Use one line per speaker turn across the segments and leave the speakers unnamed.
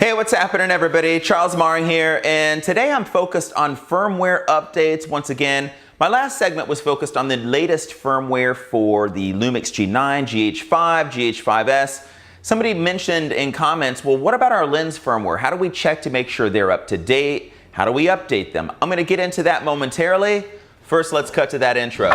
Hey, what's happening everybody? Charles Maring here, and today I'm focused on firmware updates once again. My last segment was focused on the latest firmware for the Lumix G9, GH5, GH5s. Somebody mentioned in comments, well, what about our lens firmware? How do we check to make sure they're up to date? How do we update them? I'm going to get into that momentarily. First, let's cut to that intro.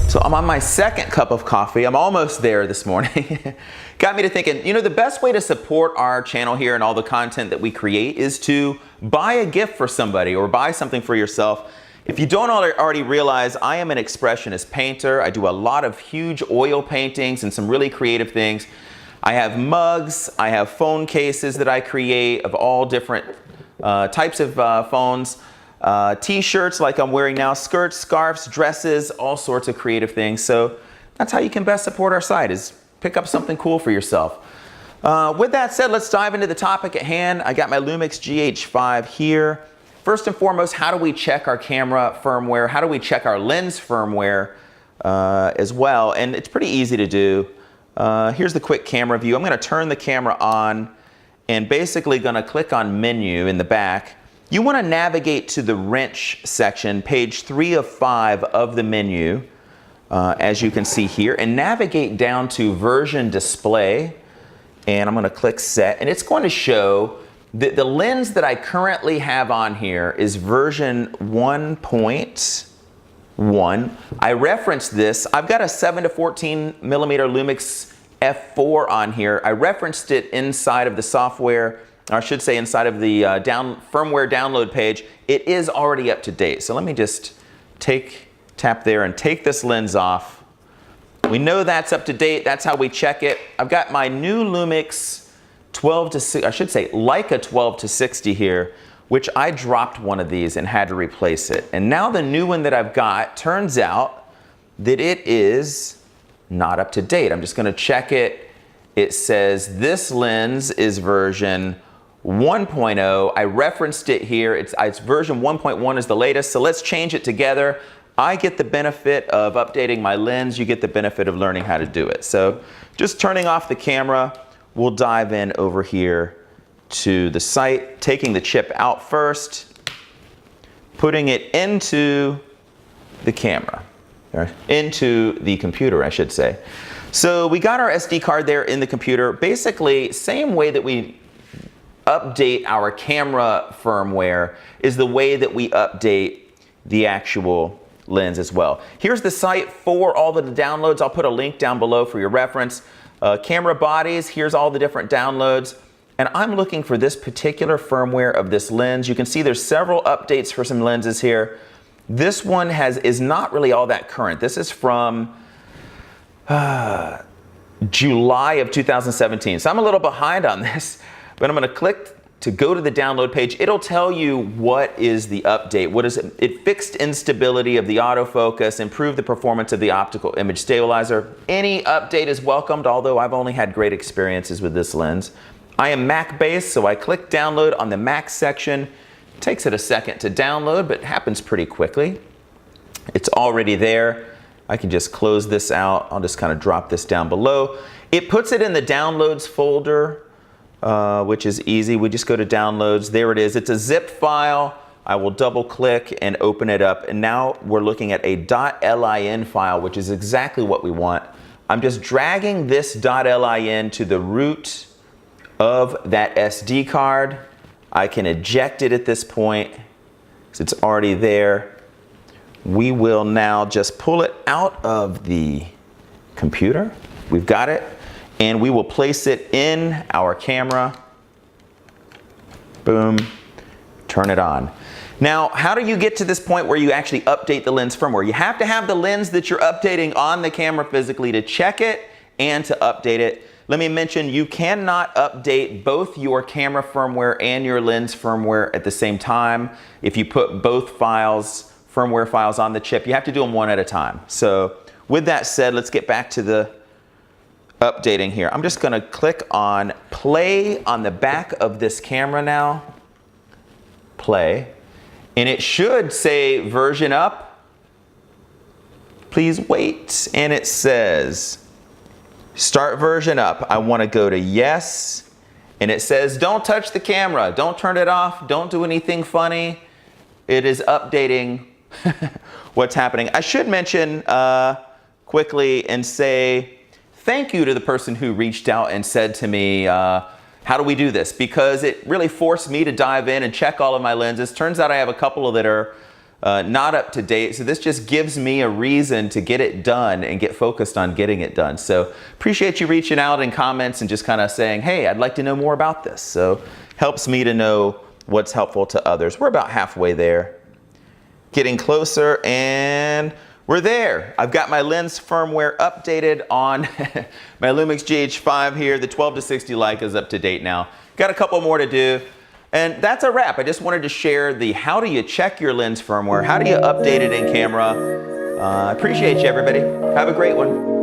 So I'm on my second cup of coffee. I'm almost there this morning. Got me to thinking, you know, the best way to support our channel here and all the content that we create is to buy a gift for somebody or buy something for yourself. If you don't already realize, I am an expressionist painter. I do a lot of huge oil paintings and some really creative things. I have mugs, I have phone cases that I create of all different types of phones. T-shirts like I'm wearing now, skirts, scarves, dresses, all sorts of creative things. So that's how you can best support our site, is pick up something cool for yourself. With that said, let's dive into the topic at hand. I got my Lumix GH5 here. First and foremost, how do we check our camera firmware? How do we check our lens firmware as well? And it's pretty easy to do. Here's the quick camera view. I'm going to turn the camera on and basically going to click on menu in the back. You want to navigate to the wrench section, page 3 of 5 of the menu, as you can see here, and navigate down to version display. And I'm going to click set, and it's going to show that the lens that I currently have on here is version 1.1. I referenced this. I've got a 7-14 millimeter Lumix f4 on here. I referenced it inside of the software, or I should say inside of the firmware download page. It is already up to date. So let me just tap there and take this lens off. We know that's up to date. That's how we check it. I've got my new Lumix 12 to 6, I should say Leica 12 to 60 here, which I dropped one of these and had to replace it. And now the new one that I've got, turns out that it is not up to date. I'm just going to check it. It says this lens is version 1.0. I referenced it here. It's version 1.1 is the latest. So let's change it together. I get the benefit of updating my lens. You get the benefit of learning how to do it. So just turning off the camera, we'll dive in over here to the site, taking the chip out first, putting it into the camera, or into the computer, I should say. So we got our SD card there in the computer. Basically, same way that we update our camera firmware is the way that we update the actual lens as well. Here's the site for all of the downloads. I'll put a link down below for your reference. Camera bodies, here's all the different downloads. And I'm looking for this particular firmware of this lens. You can see there's several updates for some lenses here. This one is not really all that current. This is from July of 2017. So I'm a little behind on this. But I'm going to click to go to the download page. It'll tell you what is the update. What is it? It fixed instability of the autofocus, improved the performance of the optical image stabilizer. Any update is welcomed, although I've only had great experiences with this lens. I am Mac based, so I click download on the Mac section. It takes it a second to download, but it happens pretty quickly. It's already there. I can just close this out. I'll just kind of drop this down below. It puts it in the downloads folder, which is easy. We just go to downloads. There it is. It's a zip file. I will double click and open it up. And now we're looking at a .lin file, which is exactly what we want. I'm just dragging this .lin to the root of that SD card. I can eject it at this point because it's already there. We will now just pull it out of the computer. We've got it. And we will place it in our camera. Boom, turn it on. Now, how do you get to this point where you actually update the lens firmware? You have to have the lens that you're updating on the camera physically to check it and to update it. Let me mention, you cannot update both your camera firmware and your lens firmware at the same time. If you put both files, firmware files on the chip, you have to do them one at a time. So with that said, let's get back to the updating here. I'm just going to click on play on the back of this camera now. play, and it should say version up. Please wait, and it says start version up. I want to go to yes, and it says don't touch the camera, don't turn it off, don't do anything funny. It is updating what's happening. I should mention quickly and say thank you to the person who reached out and said to me, how do we do this? Because it really forced me to dive in and check all of my lenses. Turns out I have a couple that are not up to date, so this just gives me a reason to get it done and get focused on getting it done. So appreciate you reaching out in comments and just kind of saying, hey, I'd like to know more about this. So helps me to know what's helpful to others. We're about halfway there. Getting closer, and we're there. I've got my lens firmware updated on my Lumix GH5 here. The 12 to 60 Leica is up to date now. Got a couple more to do. And that's a wrap. I just wanted to share the how do you check your lens firmware, how do you update it in camera. I appreciate you, everybody. Have a great one.